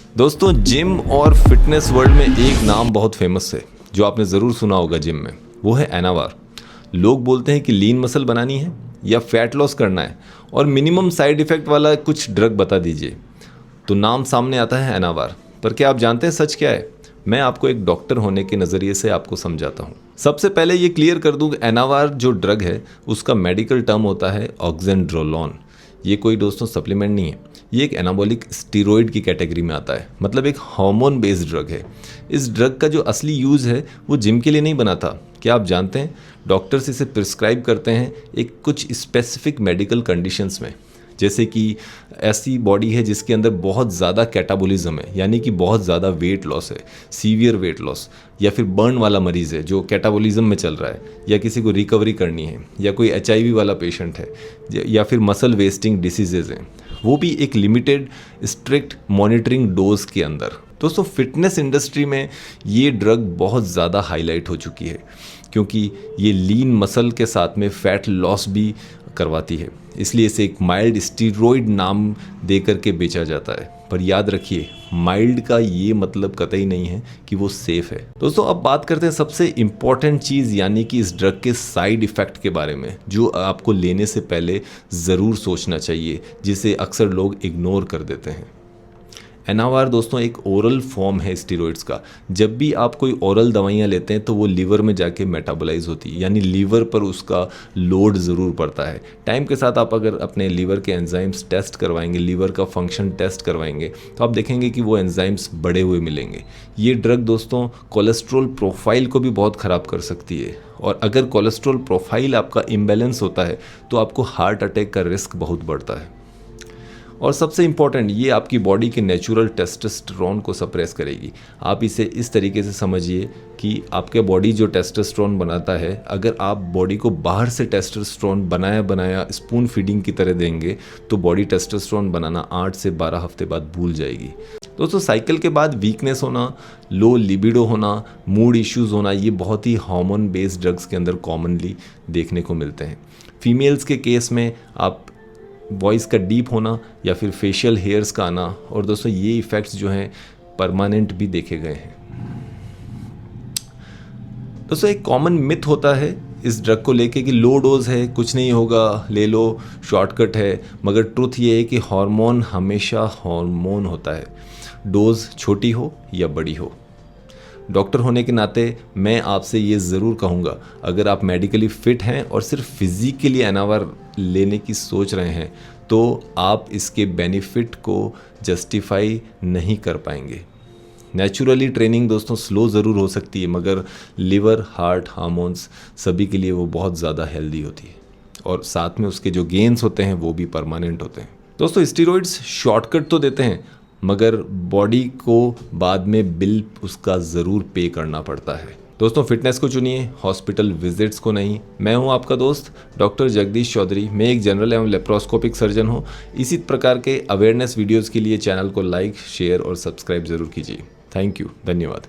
दोस्तों जिम और fitness world में एक नाम बहुत फेमस है जो आपने ज़रूर सुना होगा जिम में, वो है एनावार। लोग बोलते हैं कि लीन मसल बनानी है या फैट लॉस करना है और मिनिमम साइड इफ़ेक्ट वाला कुछ ड्रग बता दीजिए तो नाम सामने आता है एनावार। पर क्या आप जानते हैं सच क्या है? मैं आपको एक डॉक्टर होने के नज़रिए से आपको समझाता हूँ। सबसे पहले ये क्लियर कर दूँ, एनावार जो ड्रग है उसका मेडिकल टर्म होता है ऑक्जेंड्रोलॉन। ये कोई दोस्तों सप्लीमेंट नहीं है, ये एक एनाबॉलिक स्टीरॉयड की कैटेगरी में आता है, मतलब एक हार्मोन बेस्ड ड्रग है। इस ड्रग का जो असली यूज़ है वो जिम के लिए नहीं बना था। क्या आप जानते हैं डॉक्टर्स इसे प्रिस्क्राइब करते हैं एक कुछ स्पेसिफिक मेडिकल कंडीशंस में, जैसे कि ऐसी बॉडी है जिसके अंदर बहुत ज़्यादा कैटाबॉलिज्म है, यानी कि बहुत ज़्यादा वेट लॉस है, सीवियर वेट लॉस, या फिर बर्न वाला मरीज़ है जो कैटाबॉलिज्म में चल रहा है, या किसी को रिकवरी करनी है, या कोई HIV वाला पेशेंट है, या फिर मसल वेस्टिंग डिसीजेज़ हैं, वो भी एक लिमिटेड स्ट्रिक्ट मॉनिटरिंग डोज के अंदर। दोस्तों फिटनेस इंडस्ट्री में ये ड्रग बहुत ज़्यादा हाईलाइट हो चुकी है क्योंकि ये लीन मसल के साथ में फ़ैट लॉस भी करवाती है, इसलिए इसे एक माइल्ड स्टीरॉयड नाम दे करके बेचा जाता है। पर याद रखिए, माइल्ड का ये मतलब कतई नहीं है कि वो सेफ़ है। दोस्तों अब बात करते हैं सबसे इम्पॉर्टेंट चीज़, यानी कि इस ड्रग के साइड इफ़ेक्ट के बारे में, जो आपको लेने से पहले ज़रूर सोचना चाहिए, जिसे अक्सर लोग इग्नोर कर देते हैं। एनावार दोस्तों एक ओरल फॉर्म है स्टेरॉइड्स का। जब भी आप कोई ओरल दवाइयाँ लेते हैं तो वो लीवर में जाके मेटाबोलाइज होती है, यानी लीवर पर उसका लोड ज़रूर पड़ता है। टाइम के साथ आप अगर अपने लीवर के एंजाइम्स टेस्ट करवाएंगे, लीवर का फंक्शन टेस्ट करवाएंगे, तो आप देखेंगे कि वो एंजाइम्स बढ़े हुए मिलेंगे। ये ड्रग दोस्तों कोलेस्ट्रॉल प्रोफाइल को भी बहुत ख़राब कर सकती है, और अगर कोलेस्ट्रॉल प्रोफाइल आपका इम्बैलेंस होता है तो आपको हार्ट अटैक का रिस्क बहुत बढ़ता है। और सबसे इम्पॉर्टेंट, ये आपकी बॉडी के नेचुरल टेस्टोस्टेरोन को सप्रेस करेगी। आप इसे इस तरीके से समझिए कि आपके बॉडी जो टेस्टोस्टेरोन बनाता है, अगर आप बॉडी को बाहर से टेस्टोस्टेरोन बनाया स्पून फीडिंग की तरह देंगे तो बॉडी टेस्टोस्टेरोन बनाना 8 से 12 हफ्ते बाद भूल जाएगी। दोस्तों साइकिल के बाद वीकनेस होना, लो लिबिडो होना, मूड इश्यूज़ होना, ये बहुत ही हार्मोन बेस्ड ड्रग्स के अंदर कॉमनली देखने को मिलते हैं। फीमेल्स के केस में आप वॉइस का डीप होना या फिर फेशियल हेयर्स का आना, और दोस्तों ये इफ़ेक्ट्स जो हैं परमानेंट भी देखे गए हैं। दोस्तों एक कॉमन मिथ होता है इस ड्रग को लेके कि लो डोज है, कुछ नहीं होगा, ले लो, शॉर्टकट है। मगर ट्रुथ ये है कि हार्मोन हमेशा हार्मोन होता है, डोज छोटी हो या बड़ी हो। डॉक्टर होने के नाते मैं आपसे ये ज़रूर कहूँगा, अगर आप मेडिकली फ़िट हैं और सिर्फ फिज़िकली एनावार लेने की सोच रहे हैं तो आप इसके बेनिफिट को जस्टिफाई नहीं कर पाएंगे। नेचुरली ट्रेनिंग दोस्तों स्लो ज़रूर हो सकती है, मगर लिवर, हार्ट, हार्मोन्स सभी के लिए वो बहुत ज़्यादा हेल्दी होती है, और साथ में उसके जो गेन्स होते हैं वो भी परमानेंट होते हैं। दोस्तों स्टेरॉइड्स शॉर्टकट तो देते हैं, मगर बॉडी को बाद में बिल उसका ज़रूर पे करना पड़ता है। दोस्तों फिटनेस को चुनिए, हॉस्पिटल विजिट्स को नहीं। मैं हूं आपका दोस्त डॉक्टर जगदीश चौधरी। मैं एक जनरल एवं लेप्रोस्कोपिक सर्जन हूं। इसी प्रकार के अवेयरनेस वीडियोज़ के लिए चैनल को लाइक, शेयर और सब्सक्राइब ज़रूर कीजिए। थैंक यू, धन्यवाद।